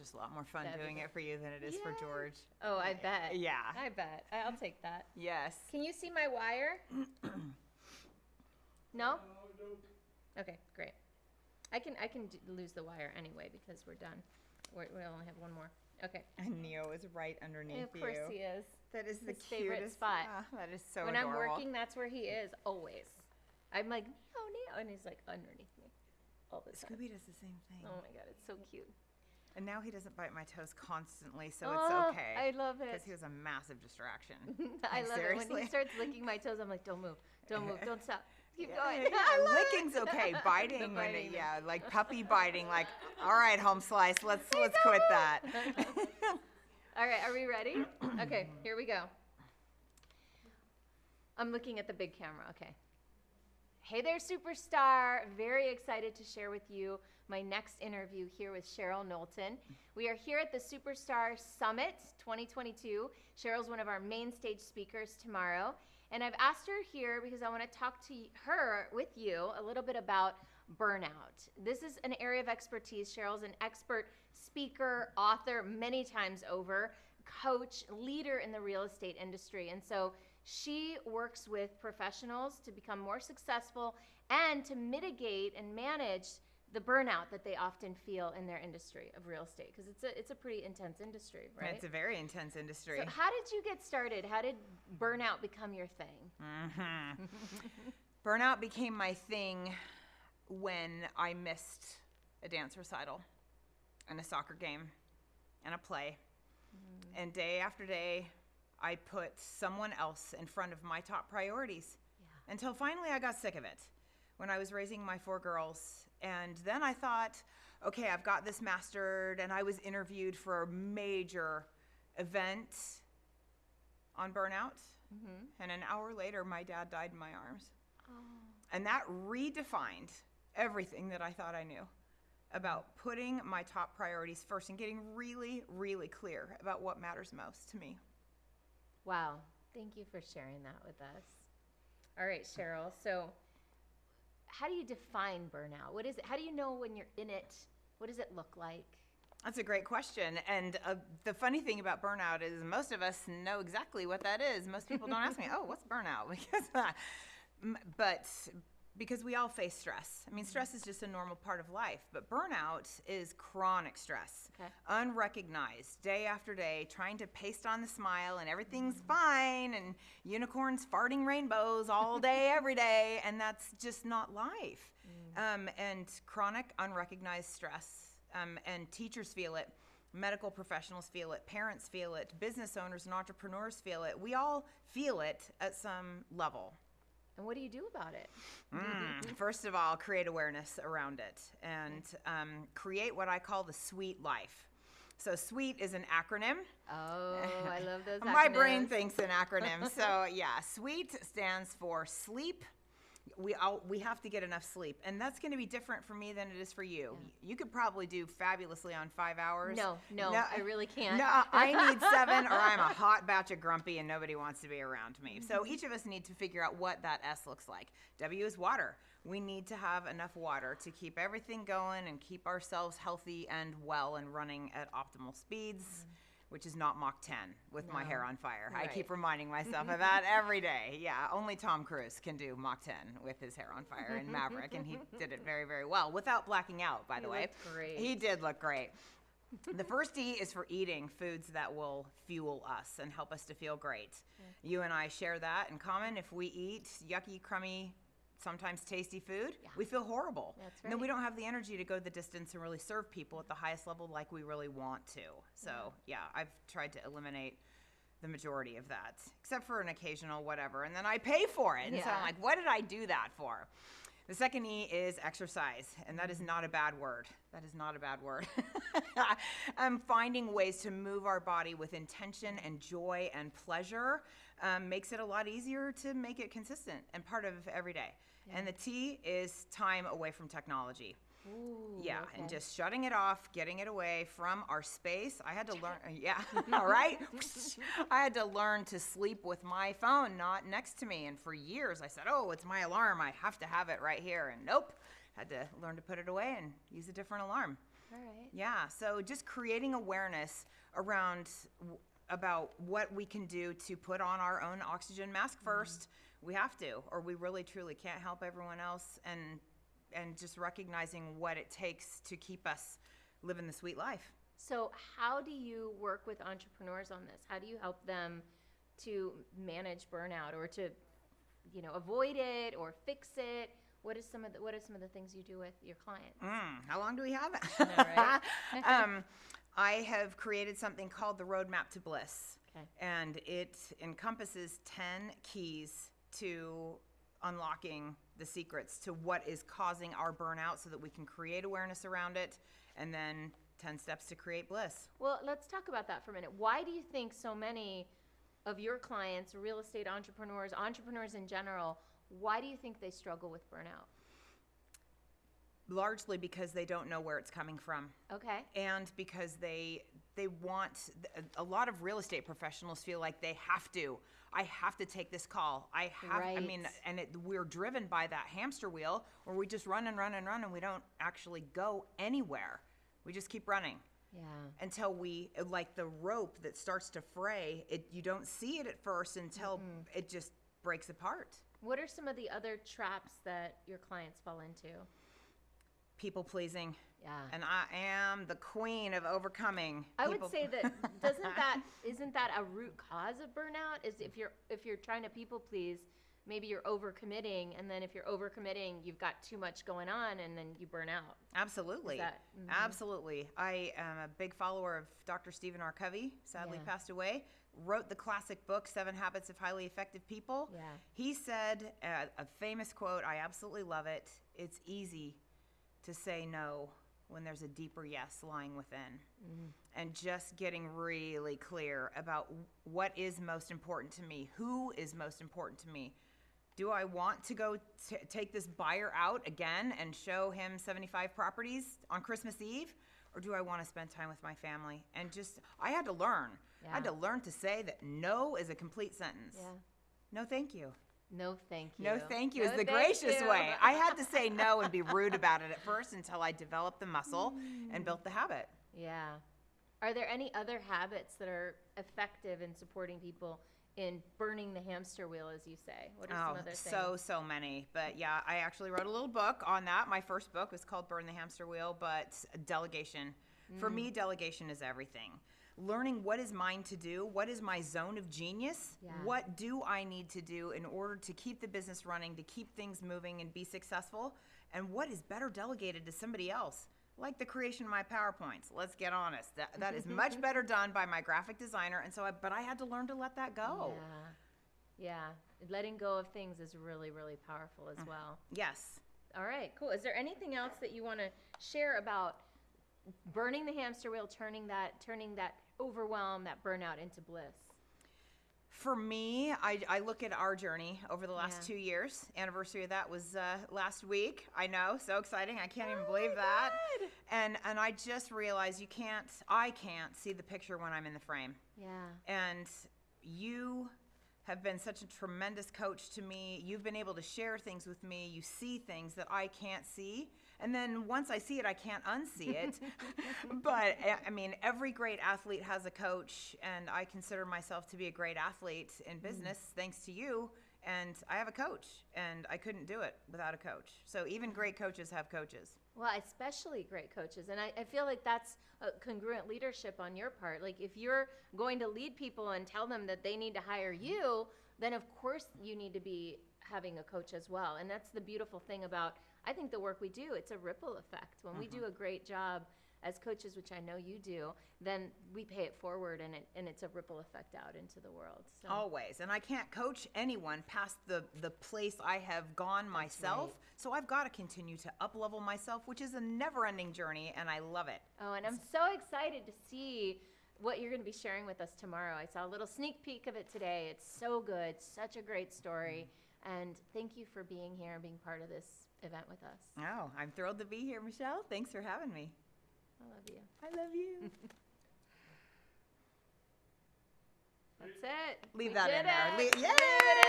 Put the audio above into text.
just a lot more fun doing it for you than it is for George. Oh, I bet. Yeah. I bet. I'll take that. Yes. Can you see my wire? No? Okay, great. I can lose the wire anyway because we're done. We only have one more. Okay. And Neo is right underneath you. Of course he is. That is the His favorite cutest spot. Oh, that is so when adorable. I'm working, that's where he is always. I'm like, Neo, and he's like underneath me all the time. Scooby does the same thing. Oh my God, it's so cute. And now he doesn't bite my toes constantly, so Oh, it's okay. I love it. Because he was a massive distraction. I love it. When Seriously. he starts licking my toes, I'm like, don't move, don't stop. Keep Yeah, going. yeah, licking's okay. Biting, biting. like puppy biting. Like, all right, home slice, let's quit that. All right, are we ready? Okay, here we go. I'm looking at the big camera. Okay. Hey there, superstar. Very excited to share with you my next interview here with Cheryl Knowlton. We are here at the Superstar Summit 2022. Cheryl's one of our main stage speakers tomorrow. And I've asked her here because I want to talk to her with you a little bit about burnout. This is an area of expertise. Cheryl's an expert speaker, author many times over, coach, leader in the real estate industry. And so she works with professionals to become more successful and to mitigate and manage the burnout that they often feel in their industry of real estate, because it's a pretty intense industry, right? It's a very intense industry. So how did you get started? How did burnout become your thing? Mm-hmm. Burnout became my thing when I missed a dance recital and a soccer game and a play. Mm-hmm. And day after day, I put someone else in front of my top priorities until finally I got sick of it when I was raising my 4 girls. And then I thought, okay, I've got this mastered, and I was interviewed for a major event on burnout. Mm-hmm. And an hour later, my dad died in my arms. Oh. And that redefined everything that I thought I knew about putting my top priorities first and getting really, really clear about what matters most to me. Wow. Thank you for sharing that with us. All right, Cheryl. So how do you define burnout? What is it? How do you know when you're in it? What does it look like? That's a great question. And the funny thing about burnout is most of us know exactly what that is. Most people don't ask me, oh, what's burnout? Because we all face stress. I mean, stress is just a normal part of life, but burnout is chronic stress, unrecognized, day after day, trying to paste on the smile and everything's fine and unicorns farting rainbows all day, every day, and that's just not life. And chronic, unrecognized stress, and teachers feel it, medical professionals feel it, parents feel it, business owners and entrepreneurs feel it. We all feel it at some level. And what do you do about it? First of all, create awareness around it and create what I call the SWEET life. So SWEET is an acronym. Oh, I love those acronyms. My brain thinks in acronyms. So yeah, SWEET stands for sleep. We have to get enough sleep, and that's going to be different for me than it is for you. Yeah. You could probably do fabulously on 5 hours. No, I really can't. No, I need 7, or I'm a hot batch of grumpy, and nobody wants to be around me. Mm-hmm. So each of us need to figure out what that S looks like. W is water. We need to have enough water to keep everything going and keep ourselves healthy and well and running at optimal speeds. Which is not Mach 10 with my hair on fire. Right. I keep reminding myself of that every day. Yeah, only Tom Cruise can do Mach 10 with his hair on fire in Maverick, and he did it very, very well without blacking out, by the way. Looked great. He did look great. The first E is for eating foods that will fuel us and help us to feel great. You and I share that in common. If we eat yucky, crummy, sometimes tasty food, we feel horrible. That's right. And then we don't have the energy to go the distance and really serve people at the highest level like we really want to. So yeah, I've tried to eliminate the majority of that, except for an occasional whatever. And then I pay for it. And so I'm like, what did I do that for? The second E is exercise, and that is not a bad word. That is not a bad word. I'm finding ways to move our body with intention and joy and pleasure makes it a lot easier to make it consistent and part of every day. Yeah. And the T is time away from technology. Ooh, and just shutting it off, getting it away from our space. I had to learn, all right? I had to learn to sleep with my phone not next to me. And for years I said, oh, it's my alarm. I have to have it right here. And nope, had to learn to put it away and use a different alarm. All right. Yeah, so just creating awareness around about what we can do to put on our own oxygen mask first. We have to, or we really truly can't help everyone else, and just recognizing what it takes to keep us living the sweet life. So how do you work with entrepreneurs on this? How do you help them to manage burnout, or to, avoid it or fix it? What are some of the things you do with your clients? How long do we have? I know, right? I have created something called the Roadmap to Bliss. Okay. And it encompasses 10 keys to unlocking the secrets to what is causing our burnout, so that we can create awareness around it, and then 10 steps to create bliss. Well, let's talk about that for a minute. Why do you think so many of your clients, real estate entrepreneurs in general, why do you think they struggle with burnout? Largely because they don't know where it's coming from. Okay. And because they want, a lot of real estate professionals feel like I have to take this call. We're driven by that hamster wheel where we just run and run and run, and we don't actually go anywhere. We just keep running. Yeah. Until like the rope that starts to fray, you don't see it at first until it just breaks apart. What are some of the other traps that your clients fall into? People pleasing. Yeah. And I am the queen of overcoming. I would say that isn't that a root cause of burnout? Is if you're trying to people please, maybe you're overcommitting, and then if you're overcommitting, you've got too much going on, and then you burn out. Absolutely. Absolutely. I am a big follower of Dr. Stephen R. Covey, sadly passed away, wrote the classic book, 7 Habits of Highly Effective People. Yeah. He said, a famous quote, I absolutely love it, "It's easy to say no when there's a deeper yes lying within." And just getting really clear about what is most important to me, who is most important to me. Do I want to go take this buyer out again and show him 75 properties on Christmas Eve? Or do I want to spend time with my family? And I had to learn. Yeah. I had to learn to say that no is a complete sentence. Yeah. No, thank you. No, thank you. No, thank you No, is the thank gracious you. way. I had to say no and be rude about it at first until I developed the muscle and built the habit. Yeah. Are there any other habits that are effective in supporting people in burning the hamster wheel, as you say? What are some other things? So many. But yeah, I actually wrote a little book on that. My first book was called Burn the Hamster Wheel, but delegation. For me, delegation is everything. Learning what is mine to do, what is my zone of genius, what do I need to do in order to keep the business running, to keep things moving and be successful, and what is better delegated to somebody else. Like the creation of my PowerPoints. Let's get honest. That is much better done by my graphic designer, but I had to learn to let that go. Yeah. Letting go of things is really, really powerful as well. Yes. All right, cool. Is there anything else that you want to share about burning the hamster wheel, turning that overwhelm, that burnout into bliss? For me, I look at our journey over the last 2 years. Anniversary of that was last week. I know, so exciting. I can't even believe that. And I just realized I can't see the picture when I'm in the frame. Yeah. And you have been such a tremendous coach to me. You've been able to share things with me. You see things that I can't see. And then once I see it, I can't unsee it. But I mean, every great athlete has a coach, and I consider myself to be a great athlete in business thanks to you. And I have a coach, and I couldn't do it without a coach. So even great coaches have coaches. Well, especially great coaches. And I feel like that's a congruent leadership on your part. Like if you're going to lead people and tell them that they need to hire you, then of course you need to be having a coach as well. And that's the beautiful thing about, I think, the work we do. It's a ripple effect. When we do a great job as coaches, which I know you do, then we pay it forward, and it's a ripple effect out into the world. So. Always. And I can't coach anyone past the place I have gone myself. Right. So I've got to continue to up-level myself, which is a never-ending journey, and I love it. Oh, and I'm so excited to see what you're going to be sharing with us tomorrow. I saw a little sneak peek of it today. It's so good. Such a great story. And thank you for being here and being part of this event with us. Oh, I'm thrilled to be here, Michelle. Thanks for having me. I love you. I love you. That's it. Leave We that did in there. it. Yay!